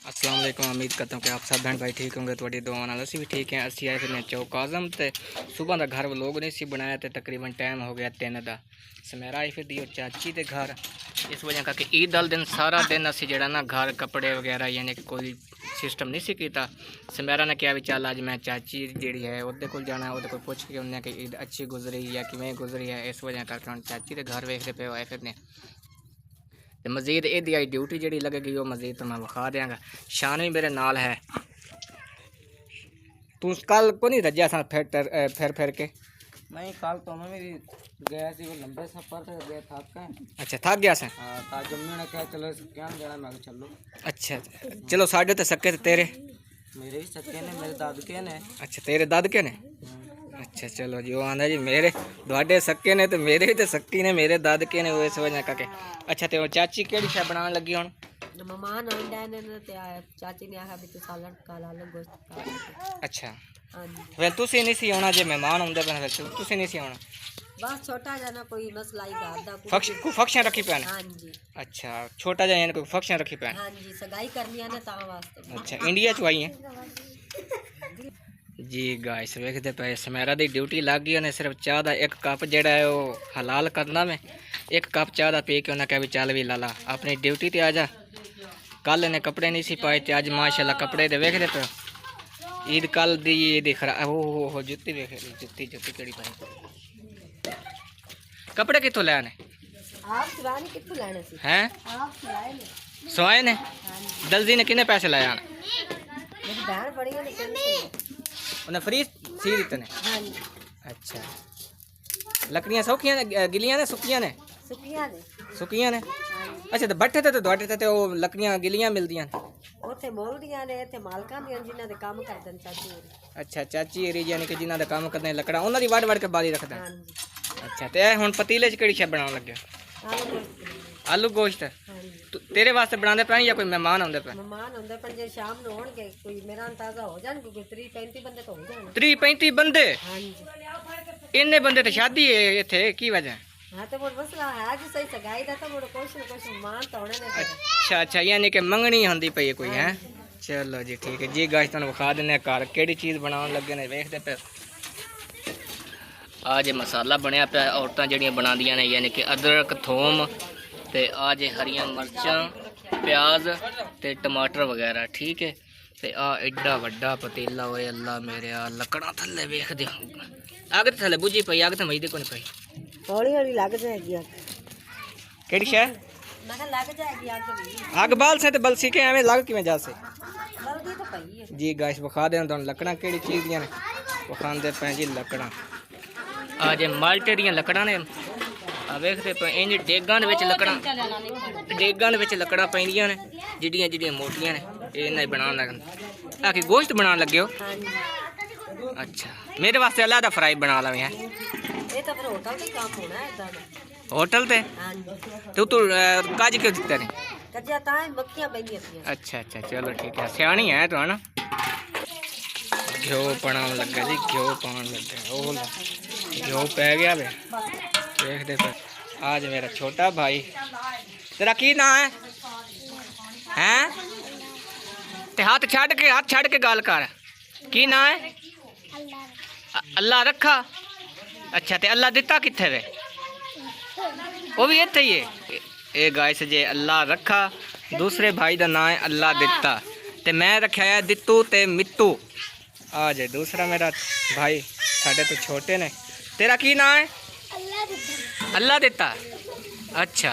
अस्सलाम वालेकुम। उम्मीद करता हूँ कि आप सब बहन भाई ठीक होंगे। थोड़ी दुआ नाल असी भी ठीक हैं। असी आए फिर चौक आज़म तो सुबह का घर लोग नहीं सी बनाया तो तकरीबन टाइम हो गया 3 का। समेरा आई फिर दी चाची के घर, इस वजह करके ईद वाले दिन सारा दिन असी जरा ना घर कपड़े वगैरह यानी कि कोई सिस्टम नहीं सी किया। समेरा ने कहा भी चल अज मैं चाची जी है वो को जाना, वो को पुछ के उन्हें कि ईद अच्छी गुजरी या किमें गुजरी है। इस वजह करके हम चाची के घर वेखते पे आए फिरने। तो मजीद यदी आई ड्यूटी जी लगेगी वो मजीद तो मैं विखा देंगा। शान भी मेरे नाल है। तू कल को नहीं रजा सा फिर फिर के? नहीं, कल तो मैं भी गया सी वो लंबे सफर से गया थक। अच्छा थक गया सा? हाँ, ताज जम्मू ने कहा चलो क्या जाना, मैं कहा चलो। अच्छा चलो साढ़े तो सक्के थे तेरे? मेरे भी सक्के ने, मेरे दादके ने। अच्छा तेरे दादके ने? अच्छा चलो जी। वो आंदा जी मेरे दुआडे सक्के ने तो मेरे भी तो सक्की ने, मेरे दादके ने। वो इस वजह करके। अच्छा तो चाची केड़ी शय बनाने लगी हुण? मेहमान आंदा ने ते चाची ने आखा भी तू सालन काला लो गोश्त। अच्छा हां जी। फिर तुसी नहीं सी आना, जे मेहमान आंदे पे फिर तुसी नहीं सी आना? बस छोटा जाना कोई मसला ही घर दा को फंक्शन रखी पैन? हां जी। अच्छा छोटा जा यानी कोई फंक्शन रखी पैन? हां जी, सगाई करनी है ना ता वास्ते। अच्छा इंडिया च आई है जी। गाइस वेखते पे समेरा दी ड्यूटी लग गई। उन्हें सिर्फ चाह का एक कप जड़ा है वो हलाल करना में, एक कप चाह का पी के उन्हें कहा भी चल भी लाला अपनी ड्यूटी ते आ जा। कल इन्हें कपड़े नहीं सी पाए थे, अज माशाल्लाह कपड़े तो वेखते पे। ईद कल दी ईद खराब हो जुत्ती वेख जुत्ती जुत्ती केड़ी पाई। कपड़े कितों ले आने? आप पुरानी कितने लेने सी? हैं आप सिलाए ने? सवाए ने? दलजी ने कितने पैसे लाए आने? मेरी बहन बड़ी ने कहने उन्हें फ्री सी दिते ने? हां जी। अच्छा लकड़ियां सौखियां ने गिलियां ने सुक्कियां ने? सुखिया ने। सुक्कियां ने? अच्छा तो बट्ठे ते दुआडे ते वो लकड़ियां गिलियां मिलदियां? ओथे मोलदियां ने ते मालकां दी जिन्हां दे काम करदे ने चाची होरी। अच्छा चाची एरी यानी कि जिन्हां दा काम करदे लकड़ा उन्हां दी वड़ वड़ के बाली रखदे? हां जी। अच्छा ते हुण पतीले च केड़ी शय बनाउण लगे? आलू गोश्त? हां जी। तेरे वास्ते बनांदे पे या कोई मेहमान आंदे पे? मेहमान होंदे पर जे शाम ਨੂੰ ਹੋਣਗੇ ਕੋਈ ਮੇਰਾ ਅੰਦਾਜ਼ਾ ਹੋ ਜਾਣਗੇ ਕੋਈ 30 35 ਬੰਦੇ ਤਾਂ ਹੋ ਜਾਣਗੇ। 30 35 बंदे? ਹਾਂਜੀ। इन्ने बंदे ते शादी है इत्थे की वजह? हाँ तो वो मसला है आज सही सगाई दा तो मुड़ कुछ न कुछ मान तो होने ने। अच्छा अच्छा यानी कि मंगनी होंदी पई कोई है? चलो जी ठीक है जी। गाइस तुहानू विखा दिंदे घर केड़ी चीज़ बनाउण लगे ने वेखदे पे। आज मसाला बनया पे औरतां जड़ियां बनांदियां ने यानी कि अदरक थोम ते आज हरियां मिर्चां प्याज ते टमाटर वगैरह ठीक है। ते आ एडा वड्डा पतीला होए अल्लाह मेरे आ लकड़ा थल्ले वेख दे अग थल्ले बुझी पई अग ते मईदे कोनी पई हौली हौली लग जाएगी आग। केड़ी शय? मैं कहा लग जाएगी आग भी। आग बाल से ते बलसी के एवें लग किवें जा से? जल्दी तो पई है जी गाइस विखा दें तुहानू लकड़ा केड़ी चीज़ दियां ने विखांदे पे जी। लकड़ा आज माल्टे दियां लकड़ा ने आ वेखदे पे इंज डेगां दे विच लकड़ा डेगां दे विच लकड़ा पैंदियां ने जिड्डियां जिड्डियां मोटियां ने इन्हां ही बनाउण लगे। आ कि गोश्त बनाउण लगे हो? हाँ जी। अच्छा मेरे वास्ते अलग फ्राई बना लवें है? ये तो फिर होटल का काम होना है इधर। होटल ते? हाँ जी। तू तू काज क्यों दित्ते ने? कज्जा ता मक्खियां पैंदियां थी। अच्छा अच्छा चलो ठीक है सियाणी है तो है ना। घ्यो बनाउण लगे जी घ्यो पाउण लगे ओ घ्यो पै गया वे देखते पे। आज मेरा छोटा भाई तेरा की ना है? हैं ते हाथ छड़ के गल कर की ना है? अल्लाह रखा। अच्छा ते अल्लाह दिता किथे वे? वो भी इत्थे ही है। ये गाइस जे अल्लाह रखा दूसरे भाई का नाम है अल्लाह दिता ते मैं रखा है दित्तू ते मित्तू। आ जे दूसरा मेरा भाई साढ़े तो छोटे ने। तेरा की नाम है? अल्लाह दिता। अच्छा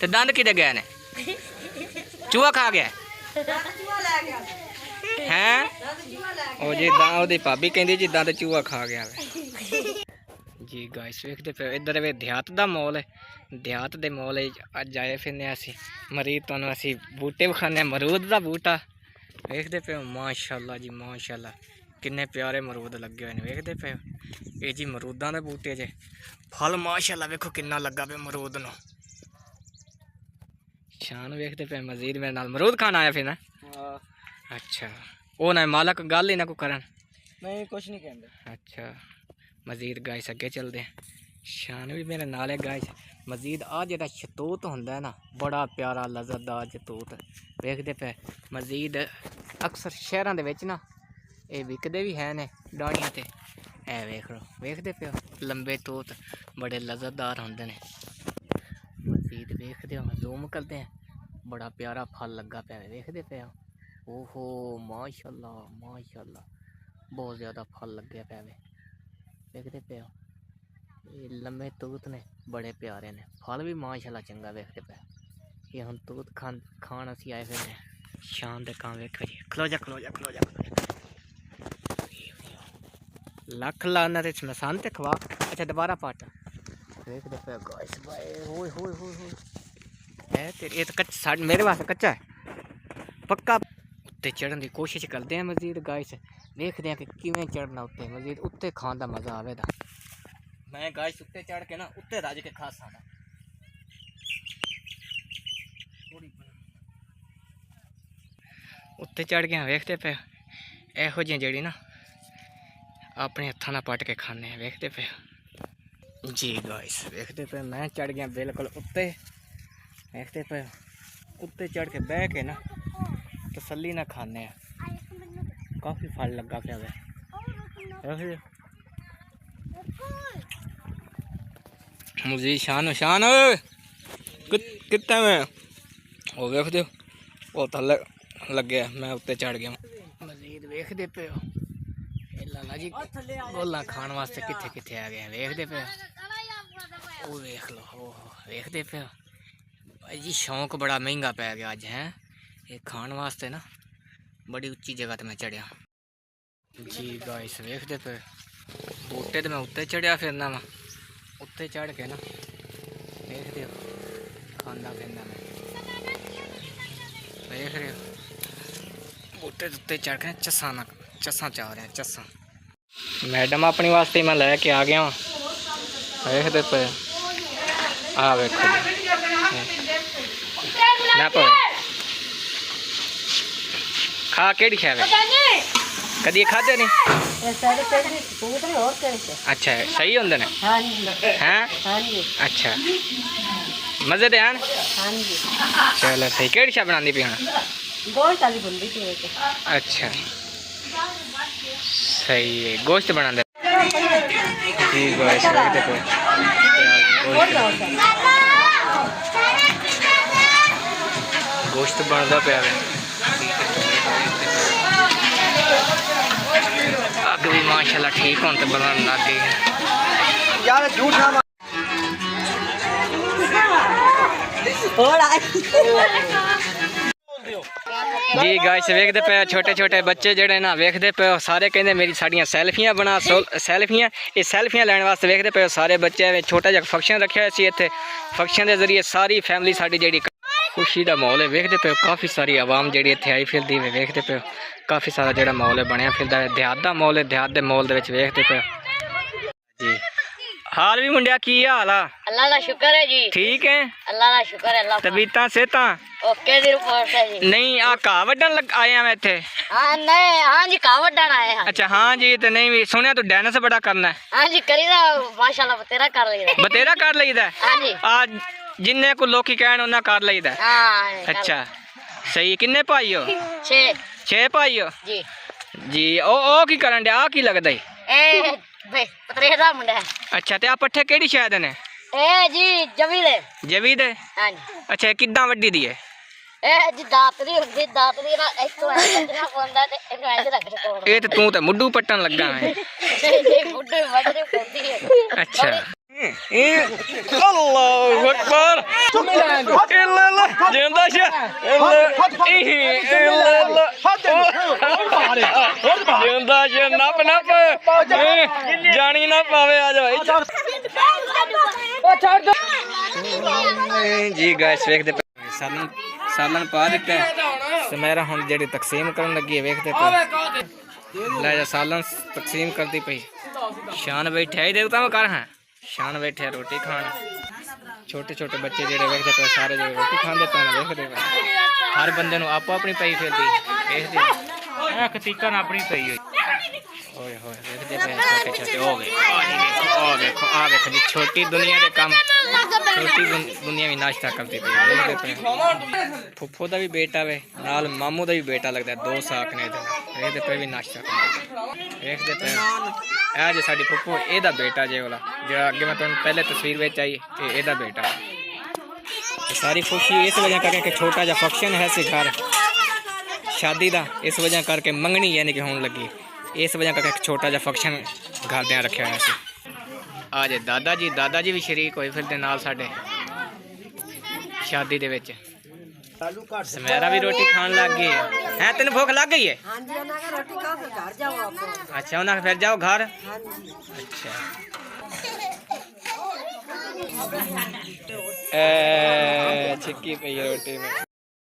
ते दंद किधे गए ने? चूहा खा गया हैं? ओ जी ओदी भाभी कहंदी जी दंद चूहा खा गया वे जी। गाइस वेखदे पे इधर वे देहात दा मॉल है। देहात दे मॉल अज आए फिरने असी मरीद तुहानू असी बूटे विखाने मरूद दा बूटा वेखदे पे माशाल्लाह जी माशाल्लाह किन्ने प्यारे मरूद लगे हुए वेखदे पे। ये जी मरूदां दे बूटे जे फल माशाल्लाह वेखो किन्ना लगा पे मरूद नू। शान वेखदे पे मजीद मेरे नाल मरूद खाना आया फिर ना? अच्छा ओ ना मालक गल ही ना को करन? नहीं कुछ नहीं कहते। अच्छा मजीद गाइस अगे चलते हैं। शान भी मेरे नाल है गाइस। मजीद आ जेड़ा शतूत होंदा है ना, बड़ा प्यारा लज़तदार शतूत वेखदे पे। मजीद अक्सर शहरां दे विच ना ये विकदे भी है ने डाणियां ते। ए वेख लो, वेखदे पे लंबे तूत बड़े लज़तदार होंदे ने। मजीद वेखदे हो, जूम करते हैं, बड़ा प्यारा फल लगा पे वेखदे पे। ओहो माशाल्लाह माशाल्लाह, बहुत ज़्यादा फल लगे पे वेखदे पे। ये लम्बे तूत ने बड़े प्यारे ने, फल भी माशाल्लाह चंगा वेखदे पे। ये हम तूत खान असी आए फिर शान दे काम वेखो जी। खलो जा खलो जा खलो जा लख लाना ते मसान ते खवा। अच्छा दोबारा पट वेखदे पे गाइस भाई। होए होए होए होए है तेरे, ये तो कच्चा मेरे वास्ते कच्चा है, पक्का उत्ते चढ़न की कोशिश करते हैं मजीद गाइस। देखते हैं कि किवें चढ़ना उत्ते, मजीद उत्ते खान का मज़ा आवेगा। मैं गाइस उत्ते चढ़ के ना उत्ते रज के खा सकदा। उत्ते चढ़ के वेखते पे एहो जी जेड़ी ना अपने हत्थां नाल पट के खाने वेखते पे जी गाइस। वेखते पे मैं चढ़ गया बिल्कुल उत्ते, वेखते पे उत्ते चढ़ के बह के ना तसल्ली ना खाने। काफ़ी फल लगा पे मुझे शान शान कितने में वो वेख दो वो थले लगे। मैं उत्ते चढ़ गया मजीद वेखदे पे हो। लाला जी गोला खान वास्ते किथे किथे आ गए वेखदे पे। वो वेख लो वेखदे पे जी। शौक बड़ा महंगा पै गया अज है ये खान वास्ते ना, बड़ी उच्ची जगह ते मैं चढ़िया जी गाइस। वेखदे पे बूटे ते मैं उत्ते चढ़िया फिरना वा, उत्ते चढ़ के ना देखते हो खाना फिरना मैं देख रहे हो। बूटे उत्ते चढ़ के चस्सा चाह रहे हैं चस्सा। मैडम अपनी वास्ते मैं लैके आ गया देखते पे। आ वेखो ना पवे खा केड़ी खावे कदी खाते नहीं। अच्छा सही होंगे ने हैं? अच्छा मजे दे हैं। चलो सही। केड़ी शा बनानी पी हाँ? अच्छा सही है, गोश्त बना दे जी गाइस। गोश्त बनता पे अग भी माशाल्लाह ठीक होने बनाने लग गई यार। झूठ ना जी गाइस वेखदे पे छोटे छोटे बच्चे जेडे ना वेखदे पे सारे कहंदे मेरी साड़ियां सेल्फियां बना सेल्फियां। ये सेल्फियां लैने वास्ते वेखदे पे सारे बच्चे छोटा जिहा फंक्शन रखा सी इत्थे। फंक्शन के जरिए सारी फैमिली साडी जेडी खुशी का माहौल है वेखदे पे। काफ़ी सारी आवाम जेडी इत्थे आई फिरदी है वेखदे पे। काफ़ी सारा जेड़ा माहौल है बनया फिरदा है। देहात का माहौल है, देहात के माहौल दे विच वेखदे पे जी। हाल भी मुंडिया की हाल आ? अल्लाह का शुक्र है जी। ठीक है अल्लाह का शुक्र है। अल्लाह तबीयतां सेहतां ओके दी रिपोर्ट है जी। नहीं आ घाह वड्डन आया मैं इत्थे। हाँ नहीं हाँ जी घाह वड्डन आए हैं। अच्छा हाँ जी। तो नहीं भी सुनिया तू डांस बड़ा करना है। हाँ जी करीदा माशाल्लाह बतेरा कर लईदा। बतेरा कर लईदा हाँ जी। आज जिन्ने को लोकी कहन उन्ना कर लईदा। हाँ अच्छा सही। किन्ने भाई हो? 6 भाई हो जी जी। ओ की करन दे? आ की लगदा है? ए भाई पतरे दा मुंडा है। अच्छा ते आ पट्ठे केड़ी शायद ने? ए जी जवी दे। जवी दे? हाँ जी। अच्छा किद्दां वड्डी दी है? ए जी दातरी हुंदी दातरी ना एक तो ऐसे पोंदा ते एक ऐसे रख तोड़। ए ते तू ते मुड्डू पट्टन लगा है। ये मुड्डू वडरे पोंदी है। अच्छा अल्लाहु अकबर जिंदा शे जिंदा शे नप नप जानी ना पावे आ जाओ जी। गाइस वेखदे पे सालन पा दिता है। मेरा हुन जेडी तकसीम करन लगी है वेखदे पे। ले जा सालन तकसीम करती पई। शान बैठे ही देवता में कर हैं। शान बैठे रोटी खाना। छोटे छोटे बच्चे जेडे वेखदे पे सारे जेडे रोटी खांदे पे वेखदे पे। हर बंदे नूं आपो अपनी पई फिरदी वेखदे। एक तीकन अपनी पई होई ओए होए देखते पे छोटे छोटे हो गए आ देखो जी छोटी दुनिया के काम छोटी दुनिया भी नाश्ता करती पई देखते पे फुफ्फो दा भी बेटा वे नाल मामू दा भी बेटा लगदा है 2 साक ने देखते पे भी नाश्ता करते देखते पे आ जे साडी फुफ्फो एदा बेटा जे वाला जो अगे मैं तुहानू पहले तस्वीर विच आई एदा बेटा सारी खुशी इस वजह करके कि छोटा जा फंक्शन है सी घर शादी दा इस वजह करके मंगनी यानी कि होने लगी इस वजह करके छोटा जा फंक्शन घर दे रखा हुआ सी आज दादा जी भी शरीक होए फिर दे नाल साडे शादी दे विच समेरा भी रोटी खान लग गई है तेन भूख लग गई है हाँ जी उन्हें कहा रोटी खाओ फिर घर जाओ आप अच्छा उन्हें फिर जाओ घर हाँ जी अच्छा छिक्की पई है रोटी में